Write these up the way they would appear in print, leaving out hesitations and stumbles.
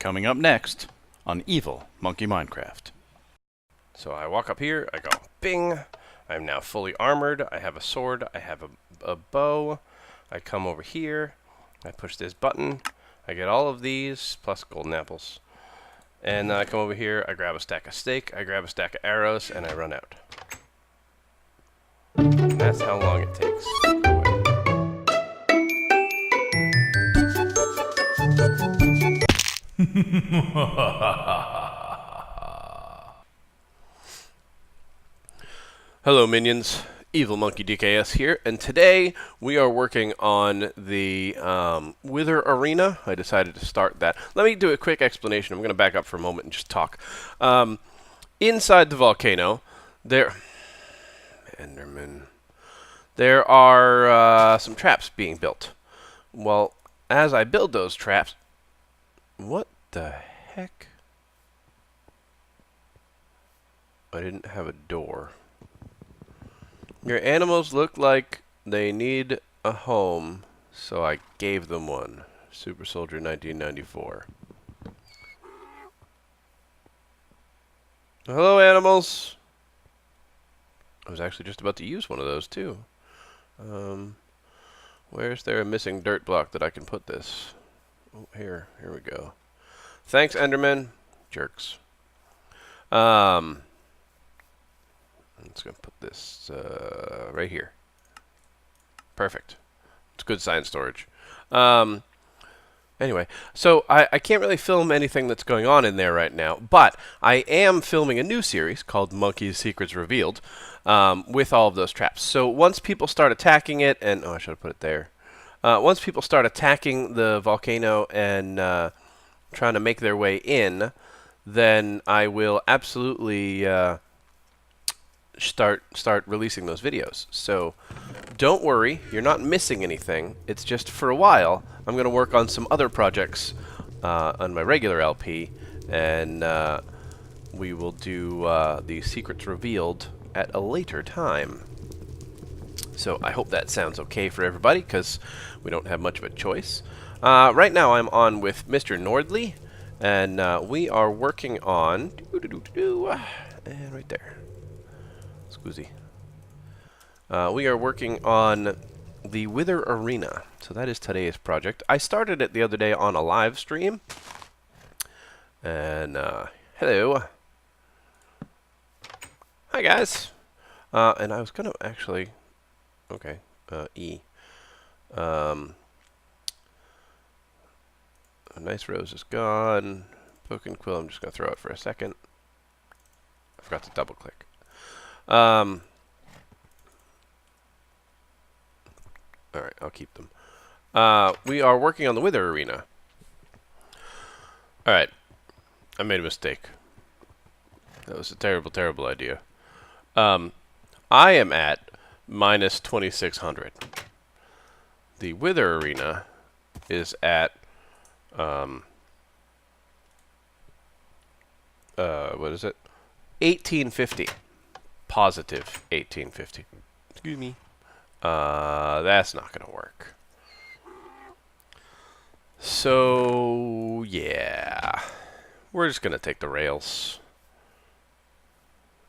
Coming up next on Evil Monkey Minecraft. So I walk up here, I go, bing, I'm now fully armored, I have a sword, I have a bow, I come over here, I push this button, I get all of these, plus golden apples. And then I come over here, I grab a stack of steak, I grab a stack of arrows, and I run out. And that's how long it takes. Hello minions, Evil Monkey DKS here, and today we are working on the Wither Arena. I decided to start that. Let me do a quick explanation. I'm going to back up for a moment and just talk. Inside the volcano, Enderman, there are some traps being built. Well, as I build those traps, what the heck? I didn't have a door. Your animals look like they need a home, so I gave them one. Super Soldier 1994. Hello, animals. I was actually just about to use one of those, too. Where's there a missing dirt block that I can put this? Oh, here we go. Thanks, Enderman. Jerks. I'm just going to put this right here. Perfect. It's good science storage. Anyway, so I can't really film anything that's going on in there right now, but I am filming a new series called Monkey's Secrets Revealed with all of those traps. So once people start attacking it, and oh, I should have put it there. Once people start attacking the volcano and trying to make their way in, then I will absolutely start releasing those videos. So don't worry, you're not missing anything. It's just for a while I'm going to work on some other projects on my regular LP, and we will do the Secrets Revealed at a later time. So I hope that sounds okay for everybody, because we don't have much of a choice. Right now I'm on with Mr. Nordley, and we are working on and right there. Scusi. We are working on the Wither Arena. So that is today's project. I started it the other day on a live stream. And, hello. Hi, guys. And I was going to actually... Okay, E. A nice rose is gone. Book and quill I'm just going to throw it for a second. I forgot to double click. Alright, I'll keep them. We are working on the Wither Arena. Alright, I made a mistake. That was a terrible, terrible idea. I am at minus 2600. The Wither Arena is at what is it? 1850. Positive 1850. Excuse me. That's not gonna work. So yeah, we're just gonna take the rails.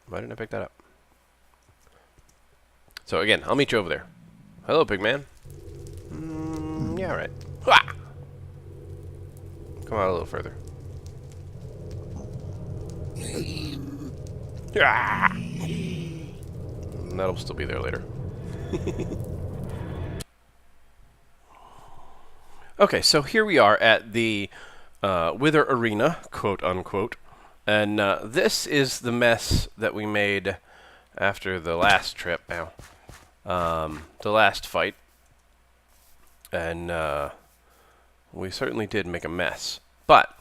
Why didn't I pick that up? So again, I'll meet you over there. Hello, big man. Yeah, all right. Hwah! Come out a little further. Ah! That'll still be there later. Okay, so here we are at the Wither Arena, quote unquote, and this is the mess that we made after the last trip. Now, the last fight, and we certainly did make a mess. But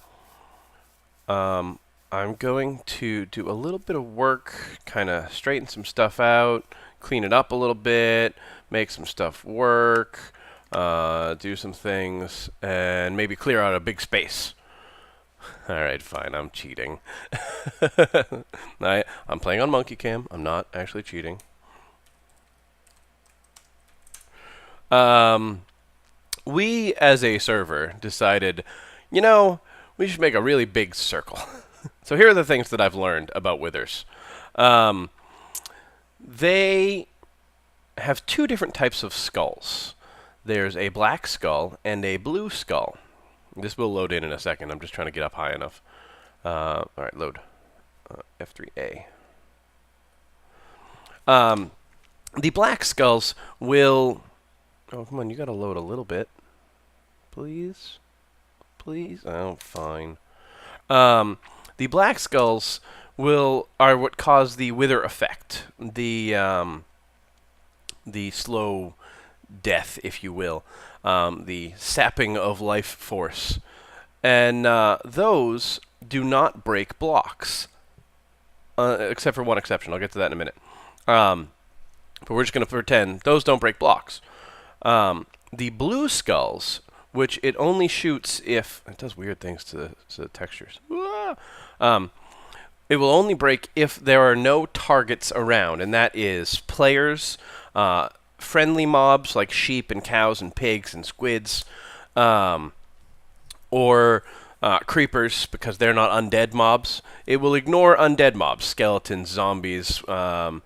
I'm going to do a little bit of work, kind of straighten some stuff out, clean it up a little bit, make some stuff work, do some things, and maybe clear out a big space. Alright, fine, I'm cheating. I'm playing on Monkey Cam. I'm not actually cheating. We, as a server, decided, you know, we should make a really big circle. So here are the things that I've learned about withers. They have two different types of skulls. There's a black skull and a blue skull. This will load in a second. I'm just trying to get up high enough. All right, load. F3A. The black skulls will... Oh, come on, you gotta load a little bit. Please? Please? Oh, fine. The black skulls are what cause the wither effect. The slow death, if you will. The sapping of life force. And those do not break blocks. Except for one exception. I'll get to that in a minute. But we're just going to pretend those don't break blocks. The blue skulls, which it only shoots if... It does weird things to the textures. It will only break if there are no targets around, and that is players, friendly mobs like sheep and cows and pigs and squids, or creepers, because they're not undead mobs. It will ignore undead mobs, skeletons, zombies, the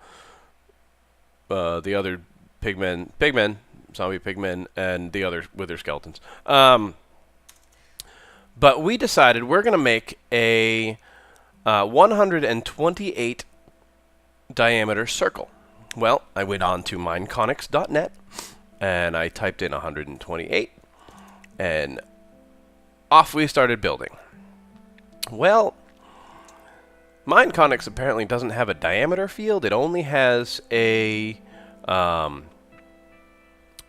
other pigmen, zombie pigmen, and the other wither skeletons. But we decided we're going to make a 128 diameter circle. Well, I went on to mineconics.net, and I typed in 128, and off we started building. Well, Mineconics apparently doesn't have a diameter field. It only has a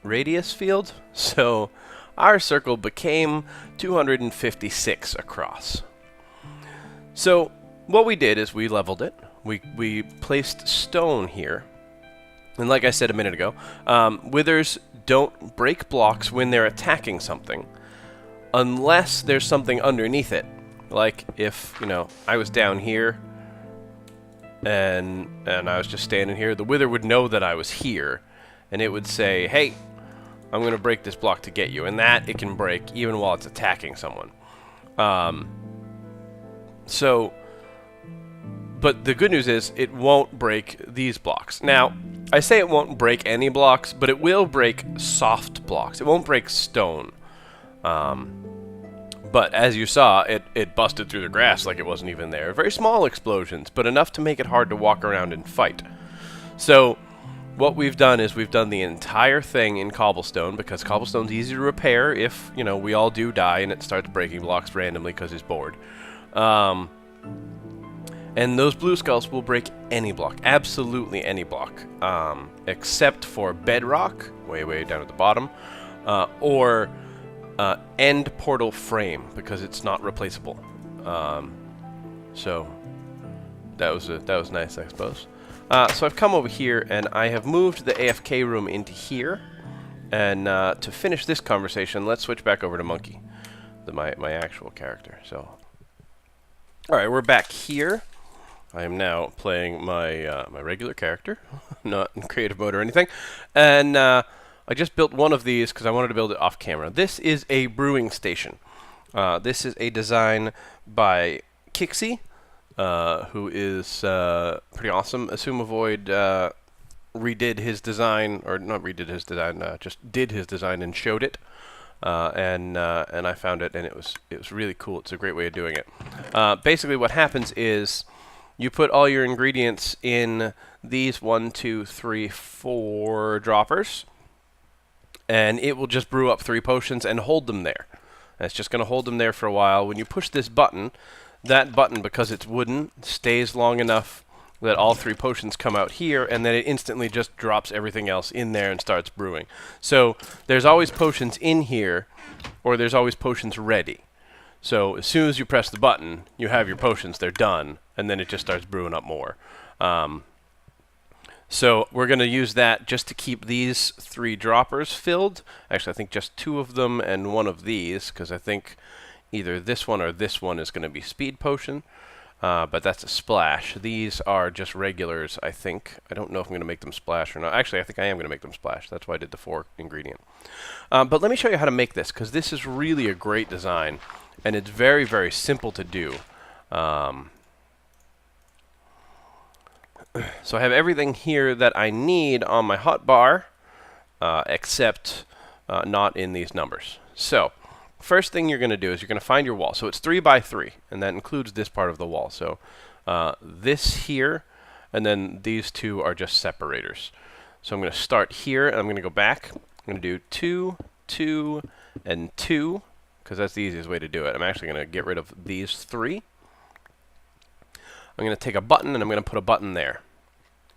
radius field. So our circle became 256 across. So what we did is we leveled it. We placed stone here. And like I said a minute ago, withers don't break blocks when they're attacking something, unless there's something underneath it. Like if, you know, I was down here and I was just standing here, the wither would know that I was here, and it would say, hey, I'm going to break this block to get you. And that it can break even while it's attacking someone. But the good news is it won't break these blocks. Now, I say it won't break any blocks, but it will break soft blocks. It won't break stone. But as you saw, it busted through the grass like it wasn't even there. Very small explosions, but enough to make it hard to walk around and fight. So what we've done is we've done the entire thing in cobblestone, because cobblestone's easy to repair if, you know, we all do die and it starts breaking blocks randomly because it's bored. And those blue skulls will break any block, absolutely any block, except for bedrock, way down at the bottom, or end portal frame, because it's not replaceable. So that was nice, I suppose. So I've come over here and I have moved the AFK room into here. And to finish this conversation, let's switch back over to Monkey, my actual character. So, all right, we're back here. I am now playing my my regular character, not in creative mode or anything. And I just built one of these because I wanted to build it off camera. This is a brewing station. This is a design by Ckixy, who is pretty awesome. Assumeavoid redid his design, or not redid his design, just did his design and showed it. And I found it, and it was really cool. It's a great way of doing it. Basically, what happens is you put all your ingredients in these 1, 2, 3, 4 droppers, and it will just brew up 3 potions and hold them there. And it's just going to hold them there for a while. When you push this button, that button, because it's wooden, stays long enough that all 3 potions come out here, and then it instantly just drops everything else in there and starts brewing. So there's always potions in here, or there's always potions ready. So as soon as you press the button, you have your potions, they're done, and then it just starts brewing up more. So we're going to use that just to keep these 3 droppers filled. Actually, I think just 2 of them and 1 of these, because I think either this one or this one is going to be speed potion. But that's a splash. These are just regulars, I think. I don't know if I'm going to make them splash or not. Actually, I think I am going to make them splash. That's why I did the 4 ingredient. But let me show you how to make this, because this is really a great design. and it's very, very simple to do. So I have everything here that I need on my hotbar, except not in these numbers. So first thing you're going to do is you're going to find your wall. So it's 3 by 3, and that includes this part of the wall. So this here, and then these two are just separators. So I'm going to start here, and I'm going to go back. I'm going to do 2, 2, and 2, because that's the easiest way to do it. I'm actually going to get rid of these 3. I'm going to take a button, and I'm going to put a button there.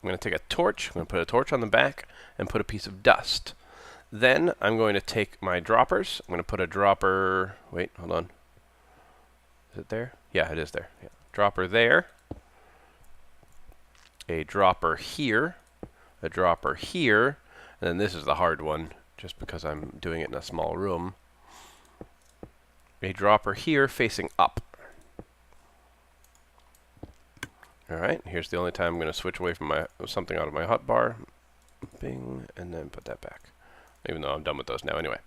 I'm going to take a torch. I'm going to put a torch on the back and put a piece of dust. Then I'm going to take my droppers. I'm going to put a dropper. Wait, hold on. Is it there? Yeah, it is there. Yeah. Dropper there. A dropper here. A dropper here. And then this is the hard one, just because I'm doing it in a small room. A dropper here facing up. Alright, here's the only time I'm going to switch away from something out of my hotbar. Bing, and then put that back. Even though I'm done with those now anyway.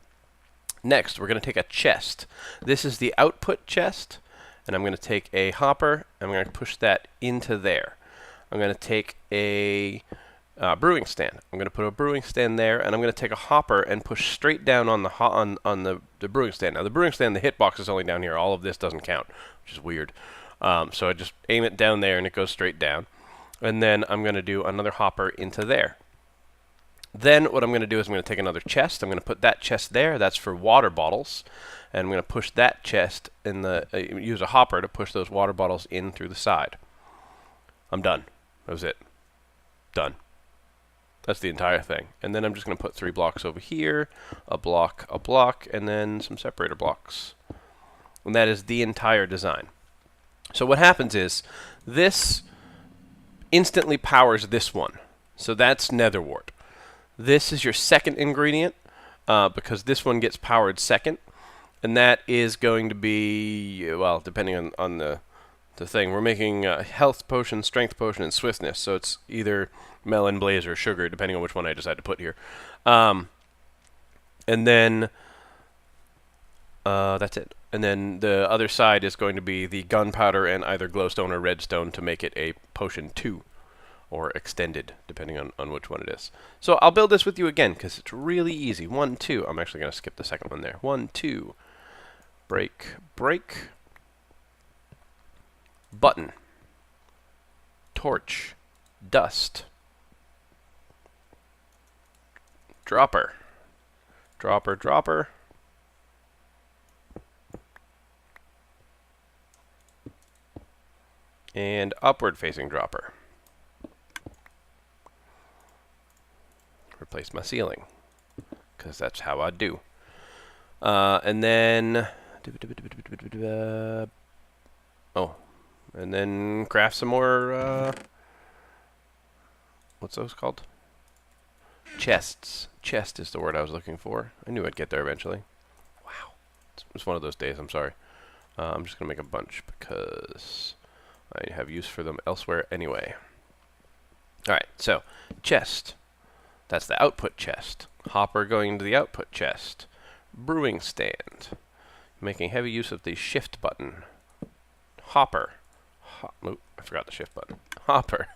Next, we're going to take a chest. This is the output chest, and I'm going to take a hopper, and I'm going to push that into there. I'm going to take a brewing stand. I'm going to put a brewing stand there, and I'm going to take a hopper and push straight down on the brewing stand. Now, the brewing stand, the hitbox is only down here. All of this doesn't count, which is weird. So I just aim it down there, and it goes straight down. And then I'm going to do another hopper into there. Then what I'm going to do is I'm going to take another chest. I'm going to put that chest there. That's for water bottles. And I'm going to push that chest in the use a hopper to push those water bottles in through the side. I'm done. That was it. Done. That's the entire thing. And then I'm just going to put 3 blocks over here, a block, and then some separator blocks. And that is the entire design. So what happens is this instantly powers this one. So that's netherwart. This is your second ingredient because this one gets powered second. And that is going to be, well, depending on the thing. We're making health potion, strength potion, and swiftness. So it's either melon, blaze, or sugar, depending on which one I decide to put here. And then that's it. And then the other side is going to be the gunpowder and either glowstone or redstone to make it a potion 2. Or extended, depending on which one it is. So I'll build this with you again, because it's really easy. 1, 2. I'm actually going to skip the second one there. 1, 2. Break, break. Button. Torch. Dust. Dropper. Dropper, dropper. And upward facing dropper. Replace my ceiling, because that's how I do. And then and then craft some more what's those called? Chests. Chest is the word I was looking for. I knew I'd get there eventually. Wow. It's one of those days, I'm sorry. I'm just going to make a bunch because I have use for them elsewhere anyway. Alright, so chest. That's the output chest. Hopper going into the output chest. Brewing stand. Making heavy use of the shift button. Hopper. Oop, I forgot the shift button. Hopper.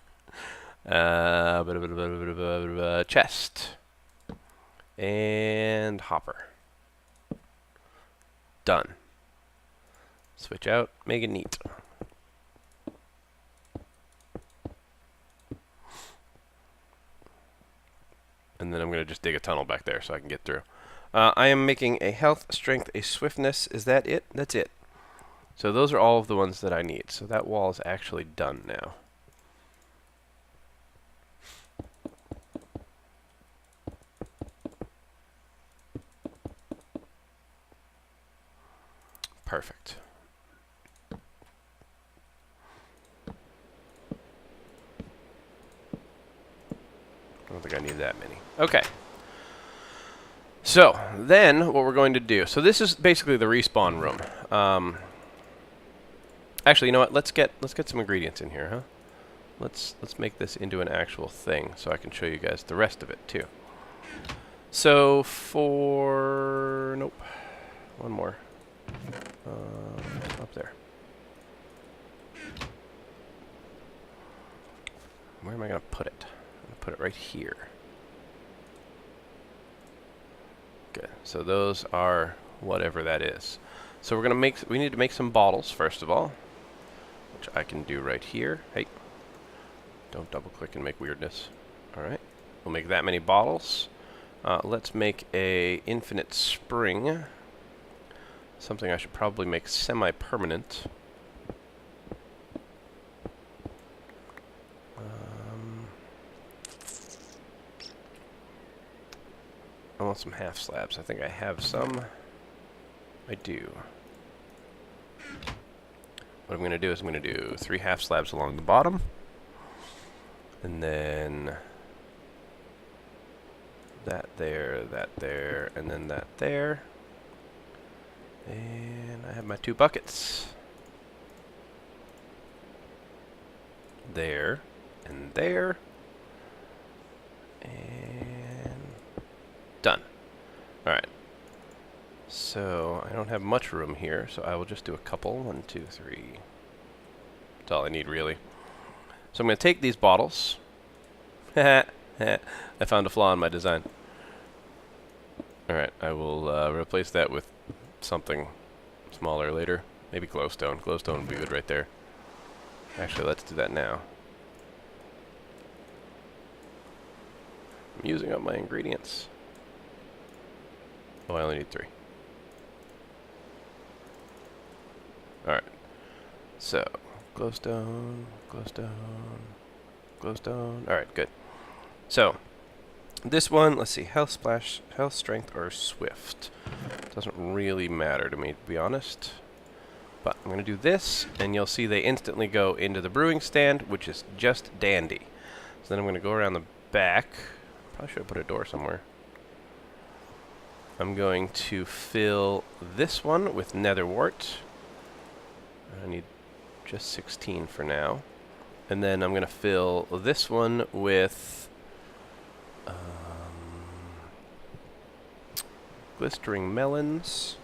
Chest. And hopper. Done. Switch out. Make it neat. And then I'm going to just dig a tunnel back there so I can get through. I am making a health, strength, a swiftness. Is that it? That's it. So those are all of the ones that I need. So that wall is actually done now. Perfect. I don't think I need that many. Okay. So, then, what we're going to do... So this is basically the respawn room. Actually, you know what? Let's get some ingredients in here, huh? Let's make this into an actual thing so I can show you guys the rest of it, too. So, for... Nope. One more. Up there. Where am I going to put it? I'm going to put it right here. Good. So those are whatever that is. So we're going to we need to make some bottles first of all, which I can do right here. Hey, don't double click and make weirdness. All right. We'll make that many bottles. Let's make a infinite spring. Something I should probably make semi-permanent. I want some half slabs. I think I have some. I do. What I'm going to do is I'm going to do 3 half slabs along the bottom. And then that there, and then that there. And I have my 2 buckets. There, and there. And done. Alright. So, I don't have much room here, so I will just do a couple. 1, 2, 3. That's all I need, really. So I'm going to take these bottles. I found a flaw in my design. Alright, I will replace that with something smaller later. Maybe glowstone. Glowstone would be good right there. Actually, let's do that now. I'm using up my ingredients. Oh, I only need 3. Alright. So, glowstone, glowstone, glowstone. Alright, good. So, this one, let's see, health splash, health strength, or swift. Doesn't really matter to me, to be honest. But I'm going to do this, and you'll see they instantly go into the brewing stand, which is just dandy. So then I'm going to go around the back. Probably should have put a door somewhere. I'm going to fill this one with nether wart. I need just 16 for now. And then I'm going to fill this one with glistering melons.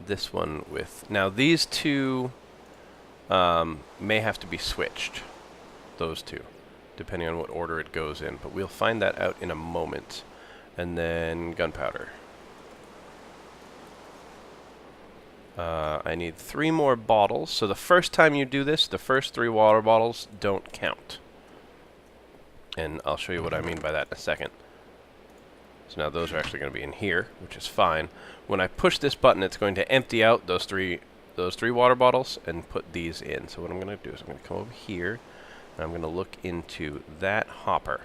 This one with... Now these two may have to be switched. Those two. Depending on what order it goes in. But we'll find that out in a moment. And then gunpowder. I need 3 more bottles. So the first time you do this, the first 3 water bottles don't count. And I'll show you what I mean by that in a second. So now those are actually going to be in here, which is fine. When I push this button, it's going to empty out those three water bottles and put these in. So what I'm going to do is I'm going to come over here, and I'm going to look into that hopper.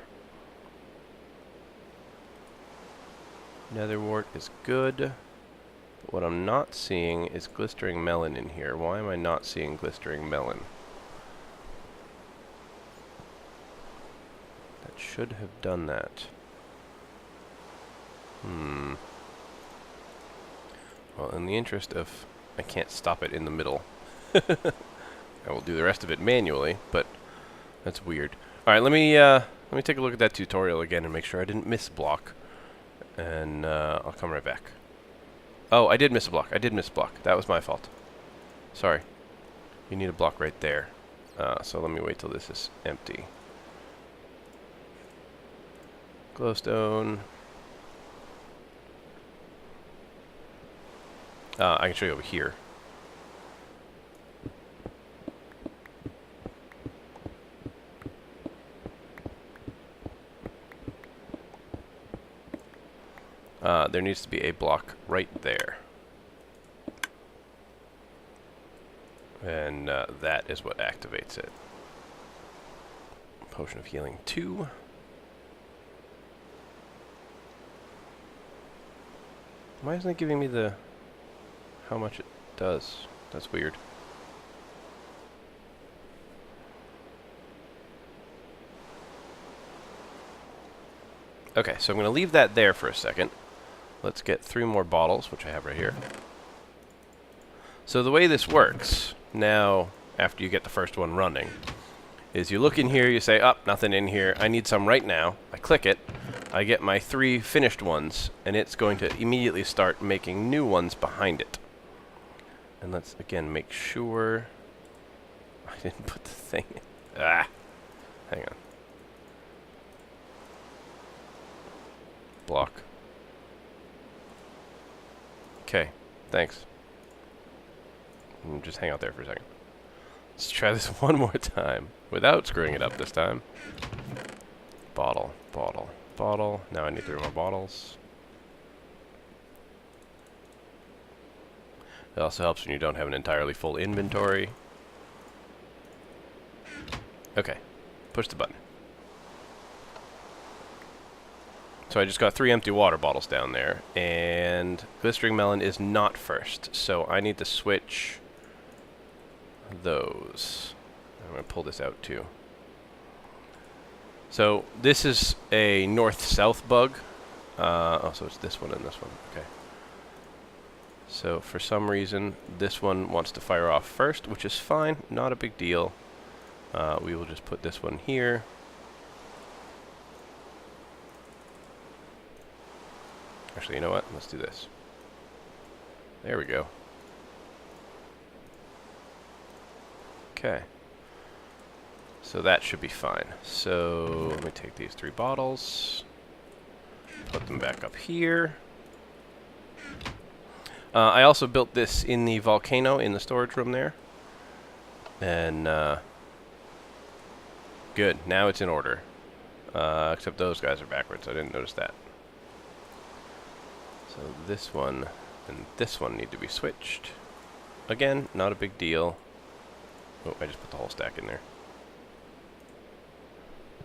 Nether wart is good. But what I'm not seeing is glistering melon in here. Why am I not seeing glistering melon? That should have done that. Well, in the interest of... I can't stop it in the middle. I will do the rest of it manually, but that's weird. Alright, let me take a look at that tutorial again and make sure I didn't miss a block. And I'll come right back. Oh, I did miss a block. I did miss a block. That was my fault. Sorry. You need a block right there. So let me wait till this is empty. Glowstone. I can show you over here. There needs to be a block right there. And that is what activates it. Potion of Healing 2. Why isn't it giving me the... how much it does? That's weird. Okay, so I'm going to leave that there for a second. Let's get 3 more bottles, which I have right here. So the way this works, now, after you get the first one running, is you look in here, you say, oh, nothing in here, I need some right now. I click it, I get my 3 finished ones, and it's going to immediately start making new ones behind it. And let's, again, make sure I didn't put the thing in. Ah! Hang on. Block. Okay, thanks. Just hang out there for a second. Let's try this one more time, without screwing it up this time. Bottle, bottle, bottle. Now I need 3 more bottles. It also helps when you don't have an entirely full inventory. Okay, push the button. So I just got 3 empty water bottles down there, and blistering melon is not first, so I need to switch those. I'm going to pull this out too. So this is a north-south bug. Oh, so it's this one and this one. Okay. So for some reason, this one wants to fire off first, which is fine, not a big deal. We will just put this one here. Actually, you know what? Let's do this. There we go. Okay. So that should be fine. So let me take these 3 bottles, put them back up here. I also built this in the volcano in the storage room there. And good. Now it's in order. Except those guys are backwards. I didn't notice that. So this one and this one need to be switched. Again, not a big deal. Oh, I just put the whole stack in there.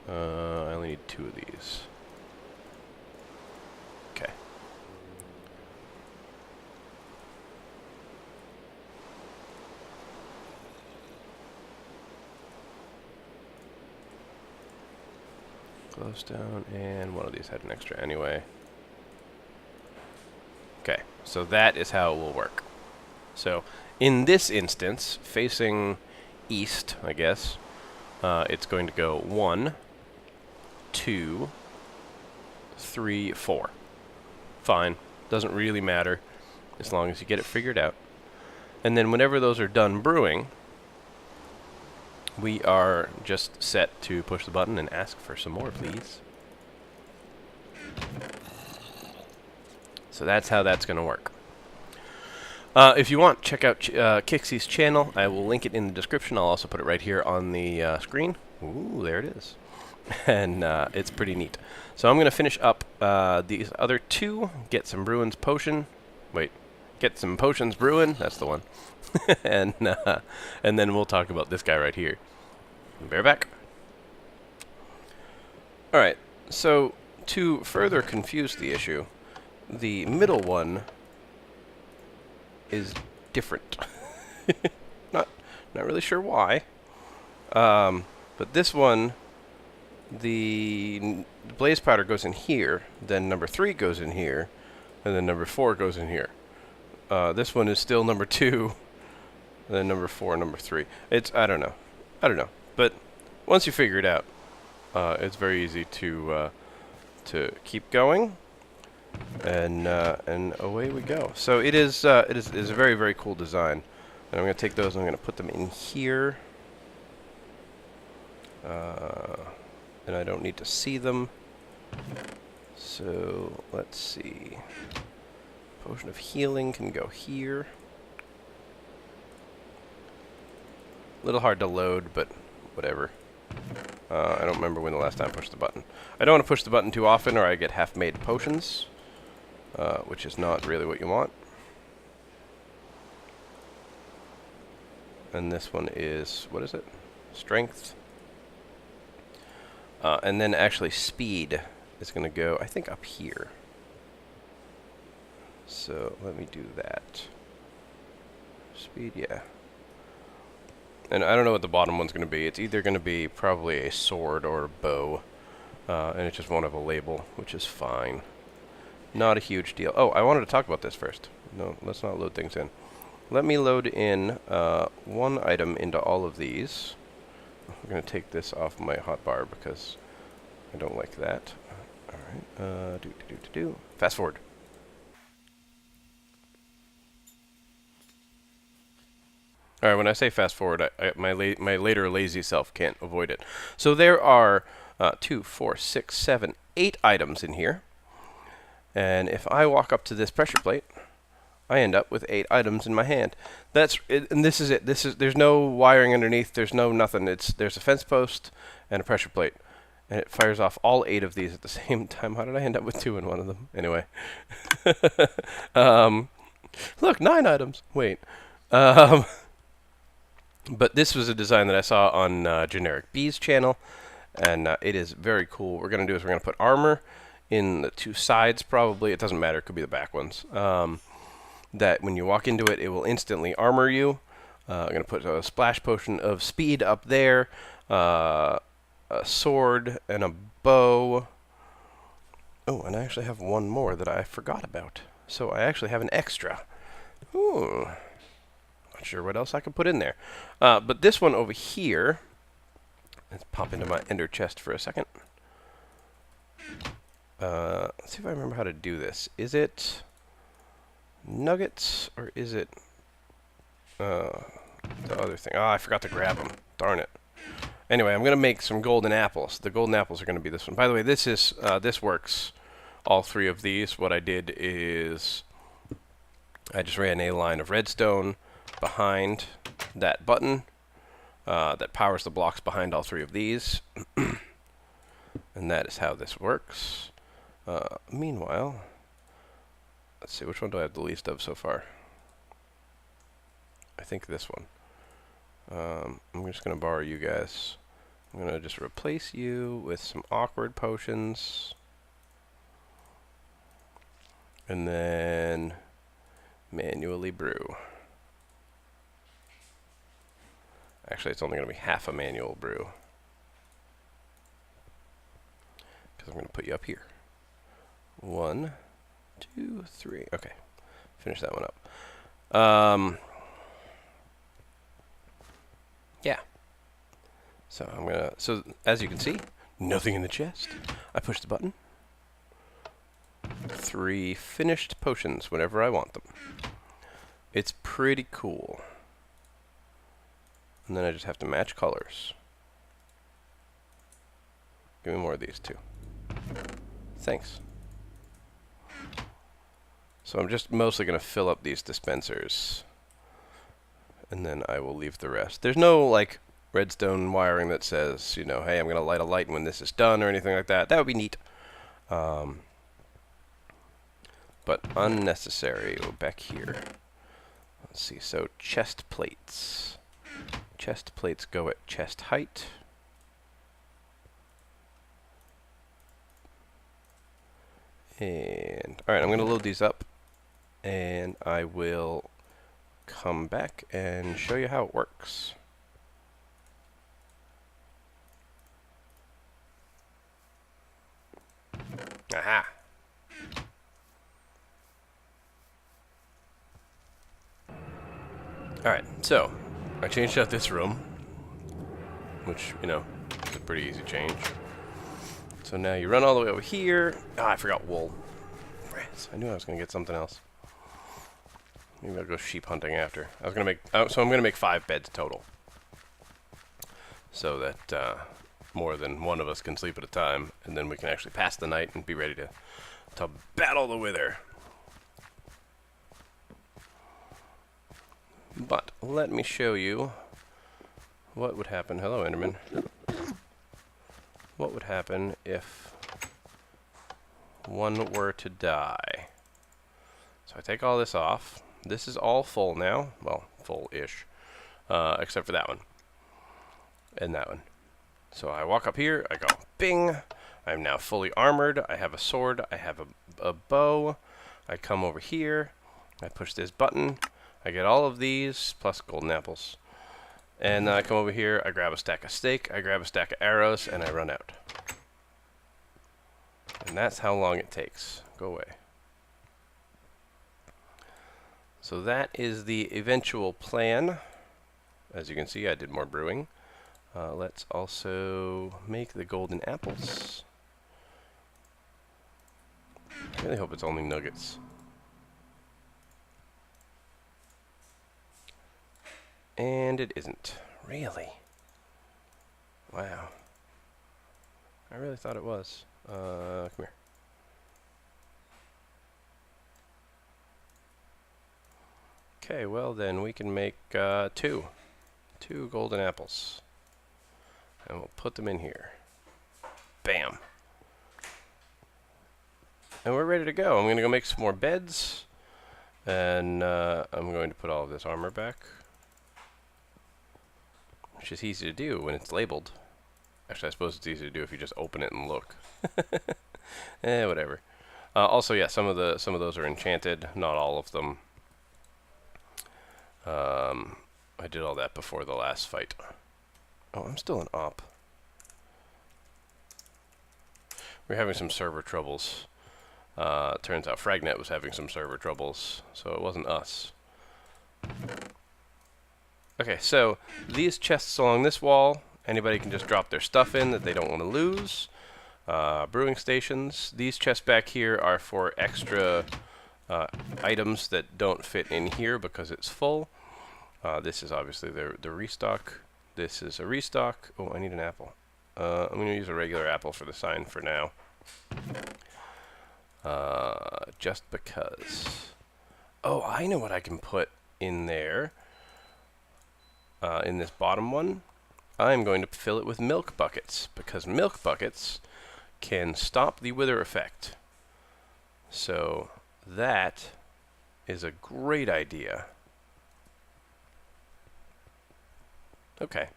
I only need 2 of these. Okay. Close down, and one of these had an extra anyway. Okay, so that is how it will work. So, in this instance, facing east, I guess, it's going to go 1, 2, 3, 4. Fine. Doesn't really matter, as long as you get it figured out. And then whenever those are done brewing, we are just set to push the button and ask for some more, please. So that's how that's going to work. If you want, check out Ckixy's channel. I will link it in the description. I'll also put it right here on the screen. Ooh, there it is. And it's pretty neat. So I'm going to finish up these other 2. Get some Bruin's potion. Wait. Get some potions brewing. That's the one. and then we'll talk about this guy right here. Bear back. Alright. So to further confuse the issue, the middle one is different. not really sure why. But this one, the blaze powder goes in here, then number 3 goes in here, and then number 4 goes in here. This one is still number 2, and then number 4, number 3. It's, I don't know. But once you figure it out, it's very easy to keep going. And away we go. So it is a very, very cool design. And I'm going to take those and I'm going to put them in here. And I don't need to see them. So let's see. Potion of healing can go here. A little hard to load, but whatever. I don't remember when the last time I pushed the button. I don't want to push the button too often or I get half-made potions. Which is not really what you want. And this one is, what is it? Strength. And then actually speed is going to go, I think, up here. So let me do that. Speed, yeah. And I don't know what the bottom one's going to be. It's either going to be probably a sword or a bow. And it just won't have a label, which is fine. Not a huge deal. Oh, I wanted to talk about this first. No, let's not load things in. Let me load in 1 item into all of these. I'm going to take this off my hotbar because I don't like that. Alright, fast forward. Alright, when I say fast forward, my later lazy self can't avoid it. So there are 2, 4, 6, 7, 8 items in here. And if I walk up to this pressure plate, I end up with 8 items in my hand. That's it, and this is it. There's no wiring underneath. There's no nothing. There's a fence post and a pressure plate, and it fires off all 8 of these at the same time. How did I end up with 2 in one of them? Anyway, look, 9 items. Wait, but this was a design that I saw on Generic B's channel, and it is very cool. What we're gonna do is we're gonna put armor in the 2 sides. Probably it doesn't matter. It could be the back ones. That when you walk into it, it will instantly armor you. I'm going to put a splash potion of speed up there, a sword, and a bow. Oh, and I actually have one more that I forgot about. So I actually have an extra. Ooh. Not sure what else I could put in there. But this one over here, let's pop into my ender chest for a second. Let's see if I remember how to do this. Is it nuggets, or is it the other thing? Oh, I forgot to grab them. Darn it. Anyway, I'm going to make some golden apples. The golden apples are going to be this one. By the way, this is this works. All 3 of these. What I did is I just ran a line of redstone behind that button that powers the blocks behind all 3 of these. And that is how this works. Meanwhile, let's see, which one do I have the least of so far? I think this one. I'm just going to borrow you guys. I'm going to just replace you with some awkward potions. And then manually brew. Actually, it's only going to be half a manual brew. Because I'm going to put you up here. 1, 2, 3. Okay. Finish that one up. Yeah. So I'm gonna. So as you can see, nothing in the chest. I push the button. 3 finished potions whenever I want them. It's pretty cool. And then I just have to match colors. Give me more of these too. Thanks. So I'm just mostly going to fill up these dispensers. And then I will leave the rest. There's no, like, redstone wiring that says, you know, hey, I'm going to light a light when this is done or anything like that. That would be neat. But unnecessary. Go back here. Let's see. So chest plates. Chest plates go at chest height. And, alright, I'm going to load these up. And I will come back and show you how it works. Aha! Alright, so I changed out this room, which, you know, is a pretty easy change. So now you run all the way over here. Ah, I forgot wool. Rats. I knew I was going to get something else. Maybe I'll go sheep hunting after. I was going to make, so I'm going to make 5 beds total. So that more than one of us can sleep at a time, and then we can actually pass the night and be ready to battle the wither. But let me show you what would happen. Hello, Enderman. What would happen if one were to die? So I take all this off. This is all full now. Well, full-ish. Except for that one. And that one. So I walk up here. I go, bing. I'm now fully armored. I have a sword. I have a bow. I come over here. I push this button. I get all of these, plus golden apples. And then I come over here. I grab a stack of steak. I grab a stack of arrows. And I run out. And that's how long it takes. Go away. So that is the eventual plan. As you can see, I did more brewing. Let's also make the golden apples. really hope it's only nuggets. And it isn't. Really? Wow. I really thought it was. Come here. Okay, well then we can make two golden apples. And we'll put them in here. Bam. And we're ready to go. I'm going to go make some more beds. And I'm going to put all of this armor back. Which is easy to do when it's labeled. Actually, I suppose it's easy to do if you just open it and look. Whatever. Also, yeah, some of those are enchanted. Not all of them. I did all that before the last fight. Oh, I'm still an op. We're having some server troubles. Turns out FragNet was having some server troubles, so it wasn't us. Okay, so these chests along this wall, anybody can just drop their stuff in that they don't want to lose. Brewing stations. These chests back here are for extra items that don't fit in here because it's full. This is obviously the restock. This is a restock. Oh, I need an apple. I'm going to use a regular apple for the sign for now. Just because. Oh, I know what I can put in there. In this bottom one, I'm going to fill it with milk buckets, because milk buckets can stop the wither effect. So that is a great idea. Okay.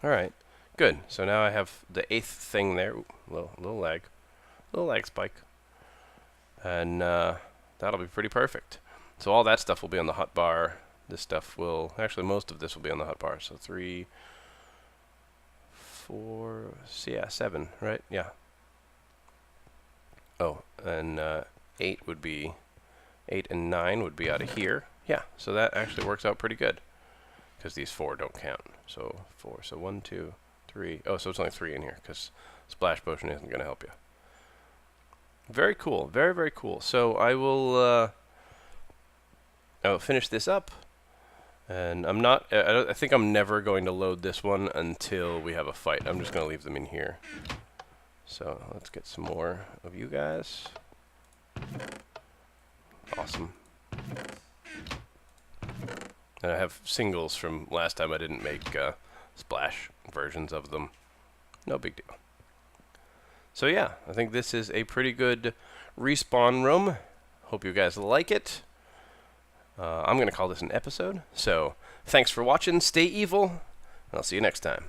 Alright. Good. So now I have the 8th thing there. Ooh, little lag. Little lag spike. And that'll be pretty perfect. So all that stuff will be on the hotbar. This stuff will... Actually, most of this will be on the hotbar. So 3, 4... Yeah, 7, right? Yeah. Oh, and 8 would be... 8 and 9 would be out of here. Yeah, so that actually works out pretty good. Because these 4 don't count. So 4. So 1, 2, 3... Oh, so it's only 3 in here, because Splash Potion isn't going to help you. Very cool. Very, very cool. So I will finish this up. And I'm not... I think I'm never going to load this one until we have a fight. I'm just going to leave them in here. So let's get some more of you guys. Awesome. And I have singles from last time I didn't make splash versions of them. No big deal. So yeah, I think this is a pretty good respawn room. Hope you guys like it. I'm going to call this an episode. So thanks for watching. Stay evil. And I'll see you next time.